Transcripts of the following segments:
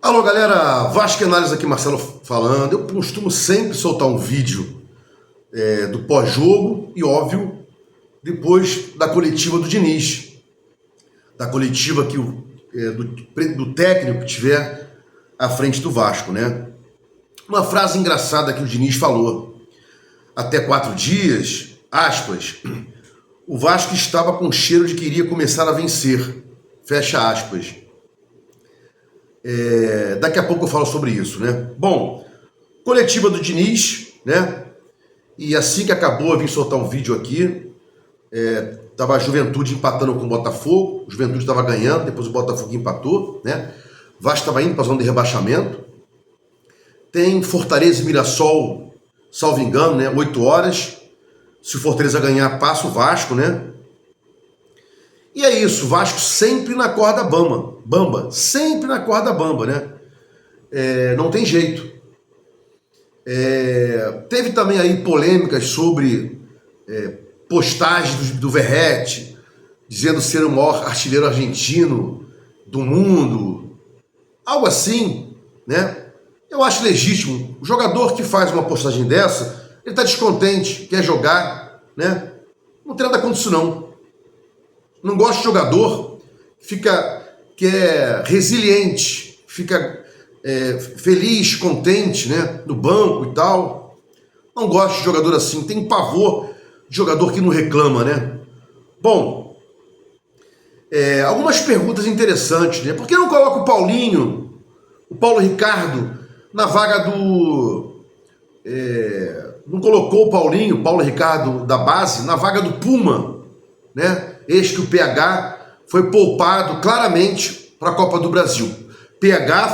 Alô galera, Vasco Análise aqui, Marcelo falando. Eu costumo sempre soltar um vídeo do pós-jogo e, óbvio, depois da coletiva do Diniz. Da coletiva que do técnico que tiver à frente do Vasco, né? Uma frase engraçada que o Diniz falou. Até 4 dias, aspas, o Vasco estava com cheiro de que iria começar a vencer. Fecha aspas. Daqui a pouco eu falo sobre isso, né? Bom, coletiva do Diniz, né? E assim que acabou, eu vim soltar um vídeo aqui. Tava a Juventude empatando com o Botafogo. O Juventude estava ganhando, depois o Botafogo empatou, né? O Vasco estava indo para a zona de rebaixamento. Tem Fortaleza e Mirassol, salvo engano, né? 8 horas. Se o Fortaleza ganhar, passa o Vasco, né? E é isso, o Vasco sempre na corda bamba, sempre na corda bamba, né? Não tem jeito. Teve também aí polêmicas sobre postagens do Verratti, dizendo ser o maior artilheiro argentino do mundo, algo assim, né? Eu acho legítimo. O jogador que faz uma postagem dessa, ele está descontente, quer jogar, né? Não tem nada contra isso não. Não gosto de jogador que é resiliente, fica feliz, contente, né, no banco e tal. Não gosto de jogador assim, tem pavor de jogador que não reclama, né? Bom, algumas perguntas interessantes, né? Por que não coloca o Paulinho, o Paulo Ricardo, na vaga do... não colocou o Paulo Ricardo da base, na vaga do Puma, né? Eis que o PH foi poupado claramente para a Copa do Brasil. PH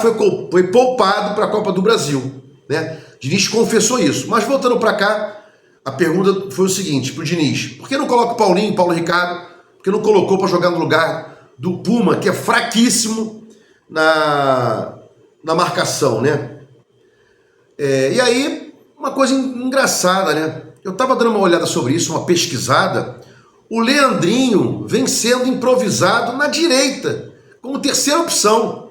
foi poupado para a Copa do Brasil, né? Diniz confessou isso. Mas voltando para cá, a pergunta foi o seguinte para o Diniz: por que não coloca o Paulinho, Paulo Ricardo? Por que não colocou para jogar no lugar do Puma, que é fraquíssimo na marcação, né? E aí, uma coisa engraçada, né? Eu estava dando uma olhada sobre isso, uma pesquisada. O Leandrinho vem sendo improvisado na direita, como terceira opção.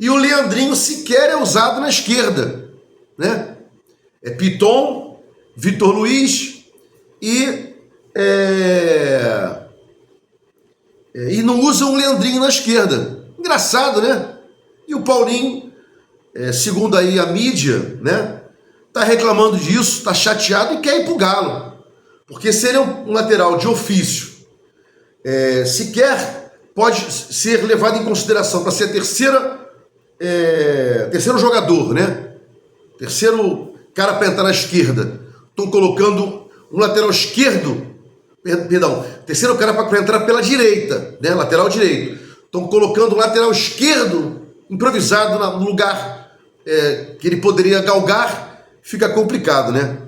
E o Leandrinho sequer é usado na esquerda, né? Piton, Vitor Luiz e não usam o Leandrinho na esquerda. Engraçado, né? E o Paulinho, segundo aí a mídia, né? Tá reclamando disso, tá chateado e quer ir pro Galo. Porque se ele é um lateral de ofício, sequer pode ser levado em consideração para ser terceiro jogador, né? Terceiro cara para entrar na esquerda. Estão colocando um lateral esquerdo, perdão, terceiro cara para entrar pela direita, né? Lateral direito. Estão colocando um lateral esquerdo improvisado no lugar que ele poderia galgar, fica complicado, né?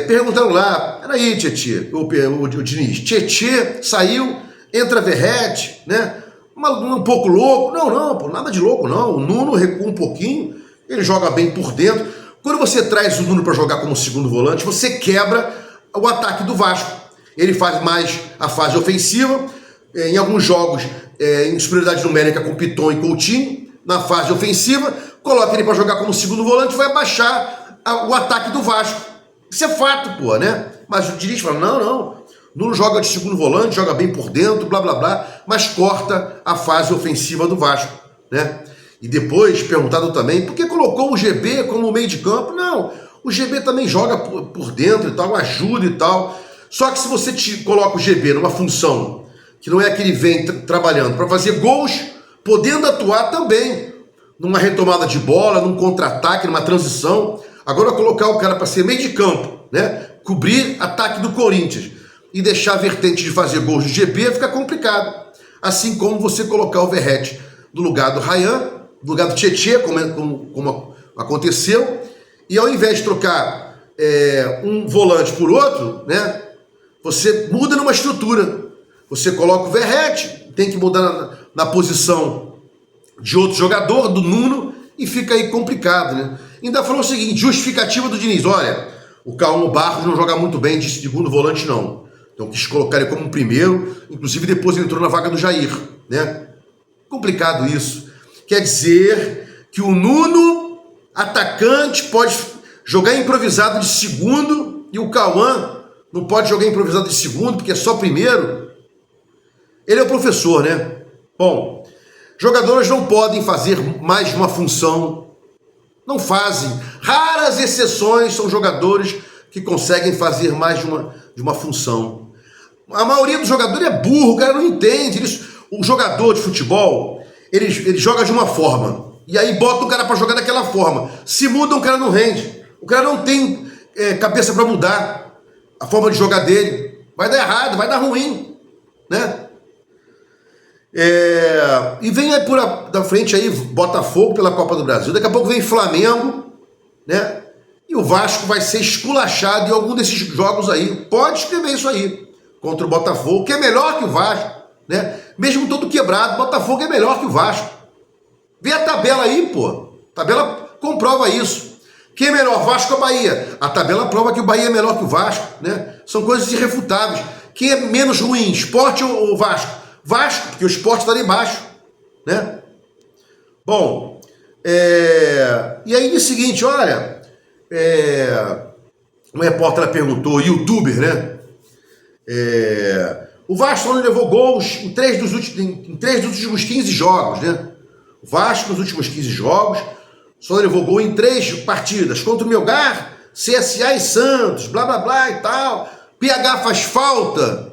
Perguntaram lá, peraí, Tietê, o Diniz, Tietê saiu, entra Verratti, né? Um pouco louco. Não, pô, nada de louco, não. O Nuno recua um pouquinho, ele joga bem por dentro. Quando você traz o Nuno para jogar como segundo volante, você quebra o ataque do Vasco. Ele faz mais a fase ofensiva, em alguns jogos, em superioridade numérica com Piton e Coutinho, na fase ofensiva, coloca ele para jogar como segundo volante, vai baixar o ataque do Vasco. Isso é fato, pô, né? Mas o Diniz fala, não, Nuno joga de segundo volante, joga bem por dentro, blá, blá, blá, mas corta a fase ofensiva do Vasco, né? E depois, perguntado também, por que colocou o GB como meio de campo? Não, o GB também joga por dentro e tal, ajuda e tal. Só que se você coloca o GB numa função que não é que ele vem trabalhando para fazer gols, podendo atuar também numa retomada de bola, num contra-ataque, numa transição. Agora colocar o cara para ser meio de campo, né? Cobrir ataque do Corinthians e deixar a vertente de fazer gols de GB fica complicado. Assim como você colocar o Verratti no lugar do Ryan, no lugar do Tietê, como aconteceu, e ao invés de trocar um volante por outro, né? Você muda numa estrutura. Você coloca o Verratti, tem que mudar na posição de outro jogador, do Nuno, e fica aí complicado, né? Ainda falou o seguinte, justificativa do Diniz, olha, o Calmo Barros não joga muito bem de segundo volante, não. Então quis colocar ele como primeiro, inclusive depois ele entrou na vaga do Jair, né? Complicado isso. quer dizer que o Nuno, atacante, pode jogar improvisado de segundo e o Cauã não pode jogar improvisado de segundo porque é só primeiro. Ele é o professor, né? Bom, jogadores não podem fazer mais de uma função. Não fazem. Raras exceções são jogadores que conseguem fazer mais de uma função. A maioria dos jogadores é burro, o cara não entende. O jogador de futebol, ele joga de uma forma. E aí bota o cara para jogar daquela forma. Se muda, o cara não rende. O cara não tem cabeça para mudar a forma de jogar dele. Vai dar errado, vai dar ruim, né? E vem aí da frente aí Botafogo pela Copa do Brasil. Daqui a pouco vem Flamengo, né? E o Vasco vai ser esculachado em algum desses jogos aí. Pode escrever isso aí. Contra o Botafogo, que é melhor que o Vasco, né? Mesmo todo quebrado, Botafogo é melhor que o Vasco. Vê a tabela aí, pô. A tabela comprova isso. Quem é melhor, Vasco ou Bahia? A tabela prova que o Bahia é melhor que o Vasco, né? São coisas irrefutáveis. Quem é menos ruim, Sport ou Vasco? Vasco, porque o Sport está ali embaixo, né? Bom, e aí diz o seguinte, olha, uma repórter perguntou, youtuber, né? O Vasco não levou gols em três dos últimos 15 jogos, né? O Vasco nos últimos 15 jogos só levou gol em 3 partidas, contra o Melgar, CSA e Santos, blá blá blá e tal. PH faz falta?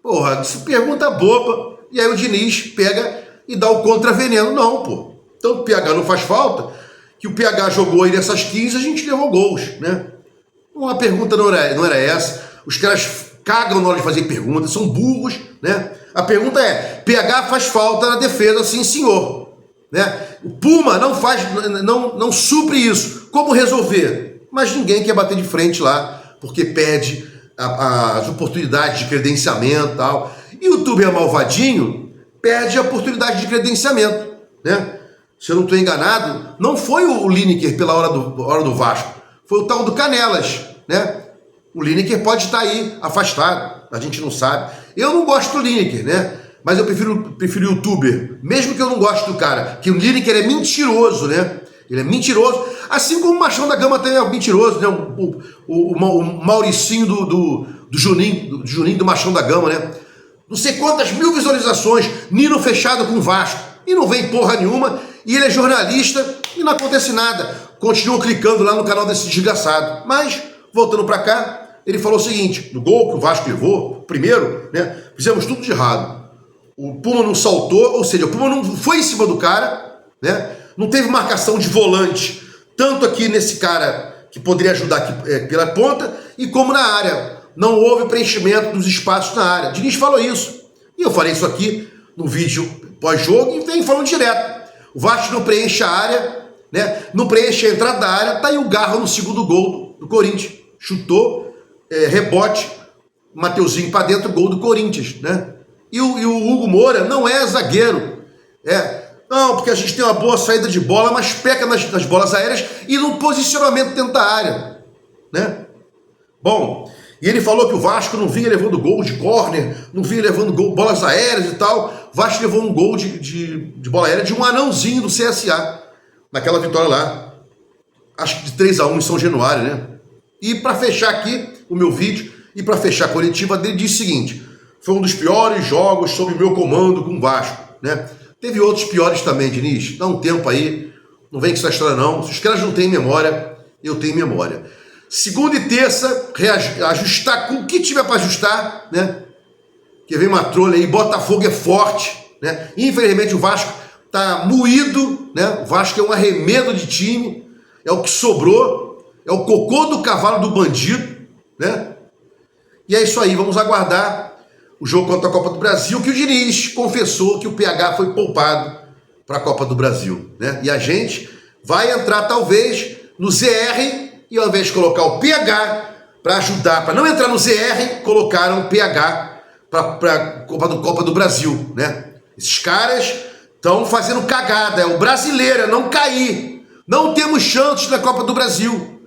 Porra, isso pergunta boba. E aí o Diniz pega e dá o contraveneno. Não, pô. Então o PH não faz falta, que o PH jogou aí nessas 15, a gente levou gols, né? A pergunta não era essa. Os caras cagam na hora de fazer perguntas, são burros, né? A pergunta é, PH faz falta na defesa, sim senhor, né? O Puma não supre isso. Como resolver? Mas ninguém quer bater de frente lá, porque perde as oportunidades de credenciamento e tal. E o youtuber malvadinho perde a oportunidade de credenciamento, né? Se eu não estou enganado, não foi o Lineker pela hora do Vasco, foi o tal do Canelas, né? O Lineker pode estar aí afastado, a gente não sabe. Eu não gosto do Lineker, né? Mas eu prefiro o youtuber, mesmo que eu não goste do cara, que o Lineker é mentiroso, né? Ele é mentiroso, assim como o Machão da Gama também é mentiroso, né? O Mauricinho do Juninho do Machão da Gama, né? Não sei quantas mil visualizações, Nino fechado com o Vasco, e não vem porra nenhuma, e ele é jornalista e não acontece nada. Continua clicando lá no canal desse desgraçado. Mas, voltando pra cá, ele falou o seguinte, no gol que o Vasco levou, primeiro, né? Fizemos tudo de errado. O Puma não saltou, ou seja, o Puma não foi em cima do cara, né? Não teve marcação de volante, tanto aqui nesse cara que poderia ajudar aqui, pela ponta, e como na área. Não houve preenchimento dos espaços na área. Diniz falou isso. E eu falei isso aqui no vídeo pós-jogo e venho falando direto. O Vasco não preenche a área, né? Não preenche a entrada da área. Tá aí o Garro no segundo gol do Corinthians. Chutou, rebote, Mateuzinho para dentro, gol do Corinthians, né? E o Hugo Moura não é zagueiro. Não, porque a gente tem uma boa saída de bola, mas peca nas bolas aéreas e no posicionamento dentro da área, né? Bom, e ele falou que o Vasco não vinha levando gol de córner, não vinha levando bolas aéreas e tal. O Vasco levou um gol de bola aérea de um anãozinho do CSA, naquela vitória lá, acho que de 3-1 em São Januário, né? E para fechar aqui o meu vídeo, e para fechar a coletiva dele, diz o seguinte: foi um dos piores jogos sob o meu comando com o Vasco, né? Teve outros piores também, Diniz. Dá um tempo aí, não vem com essa história não. Se os caras não têm memória, eu tenho memória. Segunda e terça, ajustar com o que tiver para ajustar, né? Que vem uma trolha aí, Botafogo é forte, né? Infelizmente o Vasco tá moído, né? O Vasco é um arremedo de time, é o que sobrou, é o cocô do cavalo do bandido, né? E é isso aí, vamos aguardar o jogo contra a Copa do Brasil, que o Diniz confessou que o PH foi poupado para a Copa do Brasil, né? E a gente vai entrar talvez no ZR, e ao invés de colocar o PH para ajudar, para não entrar no ZR, colocaram o PH para a Copa do Brasil, né? Esses caras estão fazendo cagada, é o brasileiro, é não cair. Não temos chance na Copa do Brasil.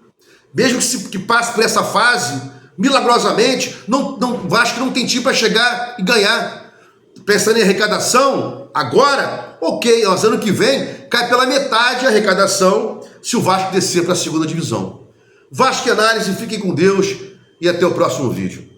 Mesmo que passe por essa fase, milagrosamente, o Vasco não tem time para chegar e ganhar. Pensando em arrecadação, agora, ok, mas ano que vem cai pela metade a arrecadação se o Vasco descer para a segunda divisão. Vasco e Análise, fiquem com Deus e até o próximo vídeo.